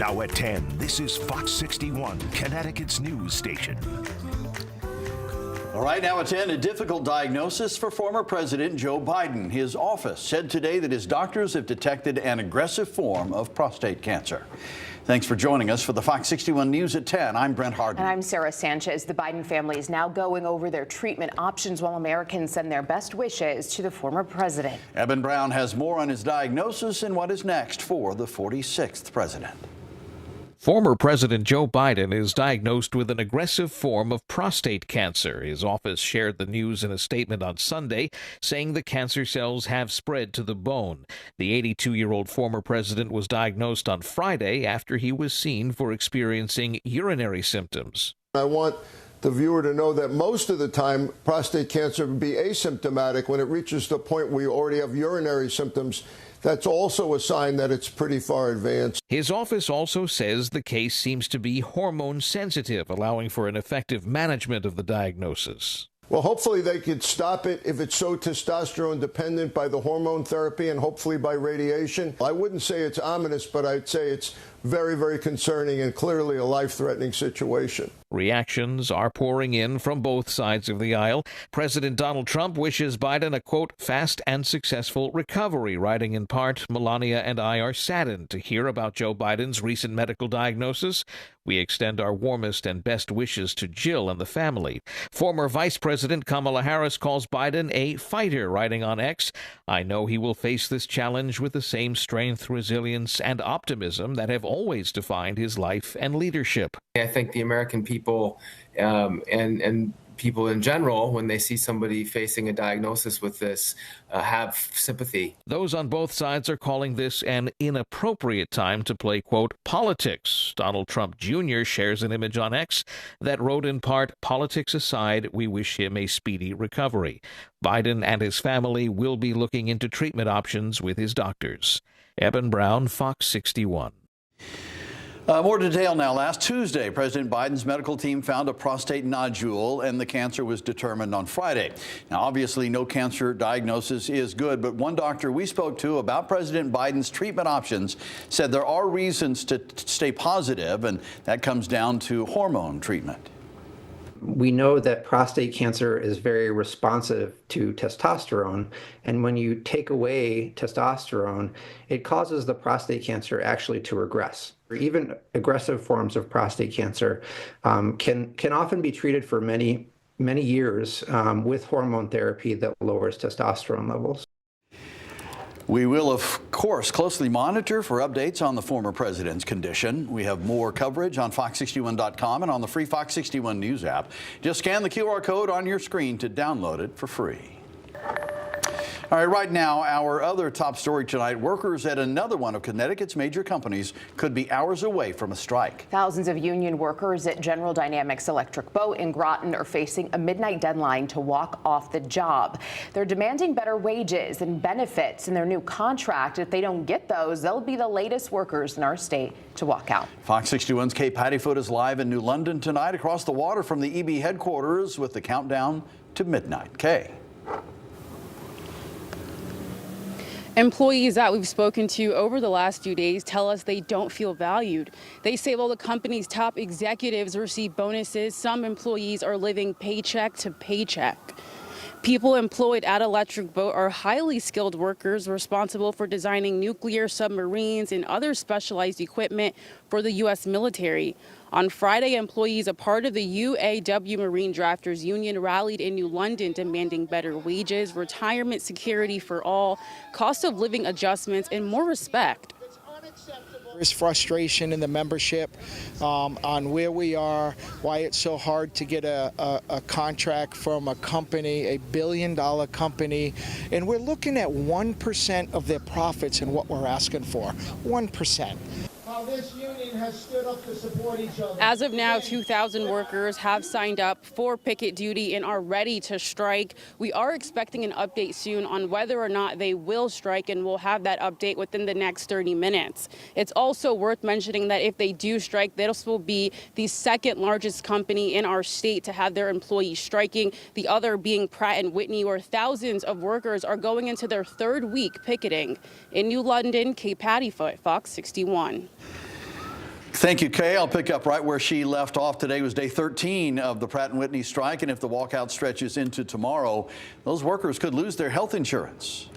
Now at 10, this is Fox 61, Connecticut's news station. All right, now at 10, a difficult diagnosis for former President Joe Biden. His office said today that his doctors have detected an aggressive form of prostate cancer. Thanks for joining us for the Fox 61 News at 10. I'm Brent Harden. And I'm Sarah Sanchez. The Biden family is now going over their treatment options while Americans send their best wishes to the former president. Eben Brown has more on his diagnosis and what is next for the 46th president. Former President Joe Biden is diagnosed with an aggressive form of prostate cancer. His office shared the news in a statement on Sunday, saying the cancer cells have spread to the bone. The 82-year-old former president was diagnosed on Friday after he was seen for experiencing urinary symptoms. I want the viewer to know that most of the time prostate cancer would be asymptomatic. When it reaches the point where you already have urinary symptoms, that's also a sign that it's pretty far advanced. His office also says the case seems to be hormone sensitive, allowing for an effective management of the diagnosis. Well, hopefully they could stop it if it's so testosterone dependent by the hormone therapy and hopefully by radiation. I wouldn't say it's ominous, but I'd say it's very, very concerning and clearly a life-threatening situation. Reactions are pouring in from both sides of the aisle. President Donald Trump wishes Biden a, quote, fast and successful recovery, writing in part, Melania and I are saddened to hear about Joe Biden's recent medical diagnosis. We extend our warmest and best wishes to Jill and the family. Former Vice President Kamala Harris calls Biden a fighter, writing on X, I know he will face this challenge with the same strength, resilience, and optimism that have always defined his life and leadership. I think the American people and people in general, when they see somebody facing a diagnosis with this, have sympathy. Those on both sides are calling this an inappropriate time to play, quote, politics. Donald Trump Jr. shares an image on X that wrote in part, politics aside, we wish him a speedy recovery. Biden and his family will be looking into treatment options with his doctors. Eben Brown, Fox 61. More detail now. Last Tuesday, President Biden's medical team found a prostate nodule, and the cancer was determined on Friday. Now, obviously, no cancer diagnosis is good, but one doctor we spoke to about President Biden's treatment options said there are reasons to stay positive, and that comes down to hormone treatment. We know that prostate cancer is very responsive to testosterone, and when you take away testosterone, it causes the prostate cancer actually to regress. Even aggressive forms of prostate cancer can often be treated for many years with hormone therapy that lowers testosterone levels. We will, of course, closely monitor for updates on the former president's condition. We have more coverage on fox61.com and on the free Fox 61 News app. Just scan the QR code on your screen to download it for free. All right, right now, our other top story tonight, workers at another one of Connecticut's major companies could be hours away from a strike. Thousands of union workers at General Dynamics Electric Boat in Groton are facing a midnight deadline to walk off the job. They're demanding better wages and benefits in their new contract. If they don't get those, they'll be the latest workers in our state to walk out. Fox 61's Kay Pattyfoot is live in New London tonight across the water from the EB headquarters with the countdown to midnight. Kay. Employees that we've spoken to over the last few days tell us they don't feel valued. They say while the company's top executives receive bonuses, some employees are living paycheck to paycheck. People employed at Electric Boat are highly skilled workers responsible for designing nuclear submarines and other specialized equipment for the U.S. military. On Friday, employees, a part of the UAW Marine Drafters Union, rallied in New London demanding better wages, retirement security for all, cost of living adjustments, and more respect. There's frustration in the membership on where we are, why it's so hard to get a contract from a company, a billion-dollar company, and we're looking at 1% of their profits in what we're asking for. 1%. How this union has stood up to support each other. As of now, 2,000 workers have signed up for picket duty and are ready to strike. We are expecting an update soon on whether or not they will strike, and we'll have that update within the next 30 minutes. It's also worth mentioning that if they do strike, this will be the second largest company in our state to have their employees striking, the other being Pratt Whitney, where thousands of workers are going into their third week picketing. In New London, Kay Pattyfoot, Fox 61. Thank you, Kay. I'll pick up right where she left off. Today was day 13 of the Pratt Whitney strike, and if the walkout stretches into tomorrow, those workers could lose their health insurance.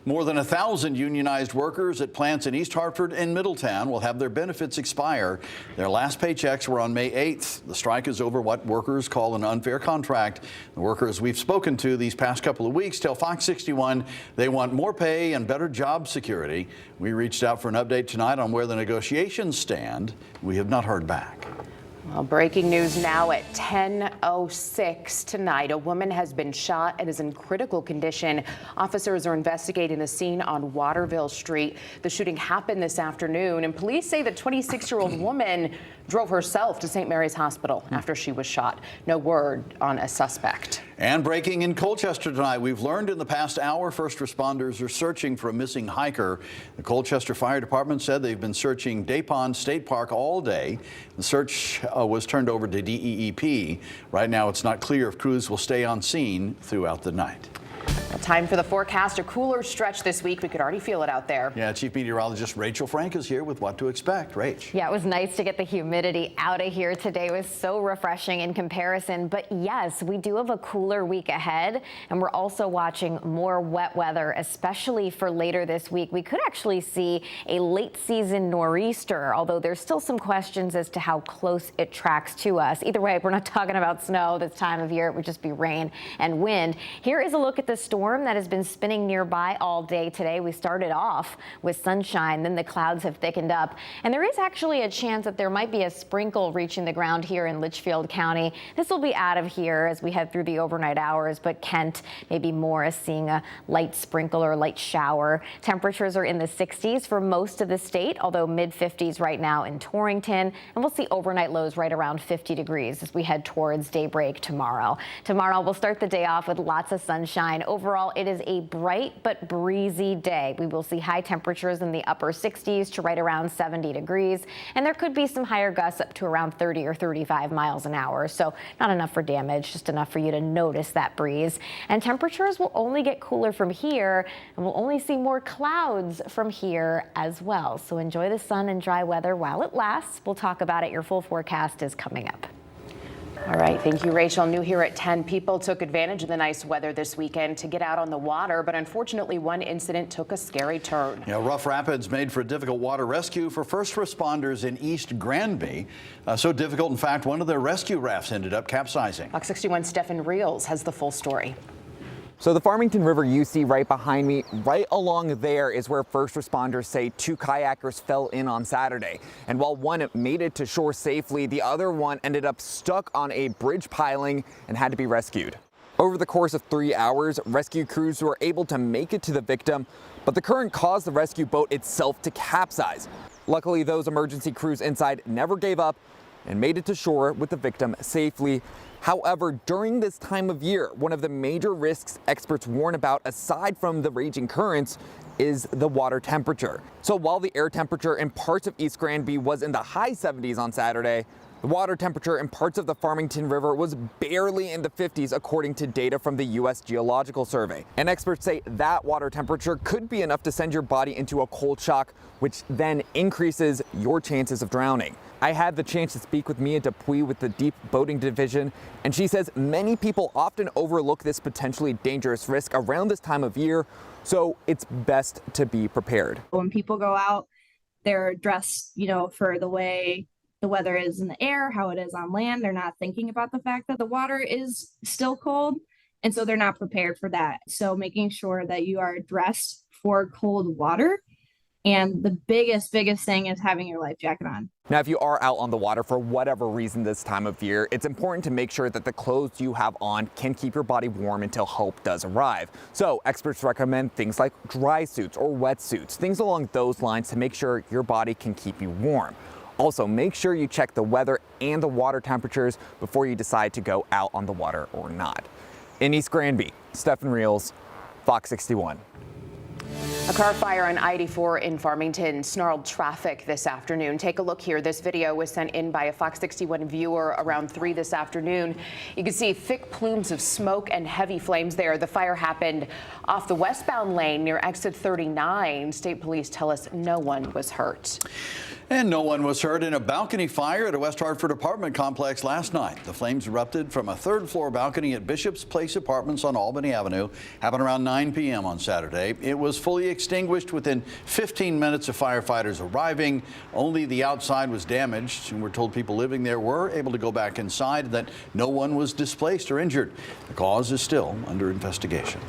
More than 1,000 unionized workers at plants in East Hartford and Middletown will have their benefits expire. Their last paychecks were on May 8th. The strike is over what workers call an unfair contract. The workers we've spoken to these past couple of weeks tell Fox 61 they want more pay and better job security. We reached out for an update tonight on where the negotiations stand. We have not heard back. Well, breaking news now at 10:06 tonight. A woman has been shot and is in critical condition. Officers are investigating the scene on Waterville Street. The shooting happened this afternoon, and police say the 26-year-old woman drove herself to St. Mary's Hospital after she was shot. No word on a suspect. And breaking in Colchester tonight, we've learned in the past hour first responders are searching for a missing hiker. The Colchester Fire Department said they've been searching Day Pond State Park all day. The search was turned over to DEEP. Right now, it's not clear if crews will stay on scene throughout the night. Time for the forecast. A cooler stretch this week. We could already feel it out there. Yeah, Chief Meteorologist Rachel Frank is here with what to expect. Rach. Yeah, it was nice to get the humidity out of here today. It was so refreshing in comparison. But yes, we do have a cooler week ahead, and we're also watching more wet weather, especially for later this week. We could actually see a late season nor'easter, although there's still some questions as to how close it tracks to us. Either way, we're not talking about snow this time of year. It would just be rain and wind. Here is a look at the storm that has been spinning nearby all day today. We started off with sunshine, then the clouds have thickened up, and there is actually a chance that there might be a sprinkle reaching the ground here in Litchfield County. This will be out of here as we head through the overnight hours, but Kent, maybe Morris, seeing a light sprinkle or light shower. Temperatures are in the 60s for most of the state, although mid-50s right now in Torrington, and we'll see overnight lows right around 50 degrees as we head towards daybreak tomorrow. Tomorrow we'll start the day off with lots of sunshine. Overall, it is a bright but breezy day. We will see high temperatures in the upper 60s to right around 70 degrees, and there could be some higher gusts up to around 30 or 35 miles an hour. So not enough for damage, just enough for you to notice that breeze. And temperatures will only get cooler from here, and we'll only see more clouds from here as well. So enjoy the sun and dry weather while it lasts. We'll talk about it. Your full forecast is coming up. All right, thank you, Rachel. New here at 10, people took advantage of the nice weather this weekend to get out on the water, but unfortunately one incident took a scary turn. Yeah, Rough Rapids made for a difficult water rescue for first responders in East Granby. So difficult, in fact, one of their rescue rafts ended up capsizing. Fox 61's Stephen Reels has the full story. So the Farmington River you see right behind me, right along there is where first responders say two kayakers fell in on Saturday. And while one made it to shore safely, the other one ended up stuck on a bridge piling and had to be rescued. Over the course of 3 hours, rescue crews were able to make it to the victim, but the current caused the rescue boat itself to capsize. Luckily, those emergency crews inside never gave up and made it to shore with the victim safely. However, during this time of year, one of the major risks experts warn about, aside from the raging currents, is the water temperature. So while the air temperature in parts of East Granby was in the high 70s on Saturday, the water temperature in parts of the Farmington River was barely in the 50s, according to data from the U.S. Geological Survey. And experts say that water temperature could be enough to send your body into a cold shock, which then increases your chances of drowning. I had the chance to speak with Mia Dupuy with the Deep Boating Division, and she says many people often overlook this potentially dangerous risk around this time of year, so it's best to be prepared. When people go out, they're dressed, for the way the weather is in the air, how it is on land. They're not thinking about the fact that the water is still cold, and so they're not prepared for that. So making sure that you are dressed for cold water. And the biggest thing is having your life jacket on. Now, if you are out on the water for whatever reason this time of year, it's important to make sure that the clothes you have on can keep your body warm until help does arrive. So experts recommend things like dry suits or wetsuits, things along those lines to make sure your body can keep you warm. Also, make sure you check the weather and the water temperatures before you decide to go out on the water or not. In East Granby, Stephen Reels, Fox 61. A car fire on I-84 in Farmington snarled traffic this afternoon. Take a look here. This video was sent in by a Fox 61 viewer around 3 this afternoon. You can see thick plumes of smoke and heavy flames there. The fire happened off the westbound lane near exit 39. State police tell us no one was hurt. And no one was hurt in a balcony fire at a West Hartford apartment complex last night. The flames erupted from a third-floor balcony at Bishop's Place Apartments on Albany Avenue. Happened around 9 p.m. on Saturday. It was fully extinguished within 15 minutes of firefighters arriving. Only the outside was damaged, and we're told people living there were able to go back inside, that no one was displaced or injured. The cause is still under investigation.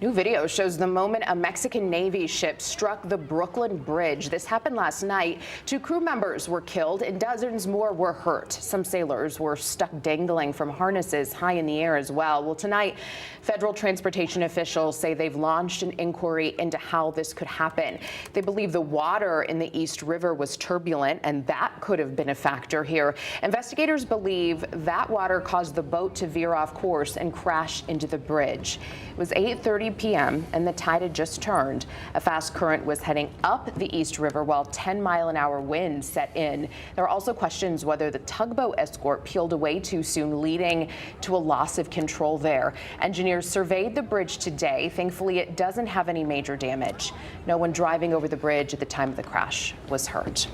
New video shows the moment a Mexican Navy ship struck the Brooklyn Bridge. This happened last night. 2 crew members were killed and dozens more were hurt. Some sailors were stuck dangling from harnesses high in the air as well. Well, tonight, federal transportation officials say they've launched an inquiry into how this could happen. They believe the water in the East River was turbulent, and that could have been a factor here. Investigators believe that water caused the boat to veer off course and crash into the bridge. It was 8:30 p.m. and the tide had just turned. A fast current was heading up the East River while 10-mile-an-hour winds set in. There are also questions whether the tugboat escort peeled away too soon, leading to a loss of control there. Engineers surveyed the bridge today. Thankfully, it doesn't have any major damage. No one driving over the bridge at the time of the crash was hurt.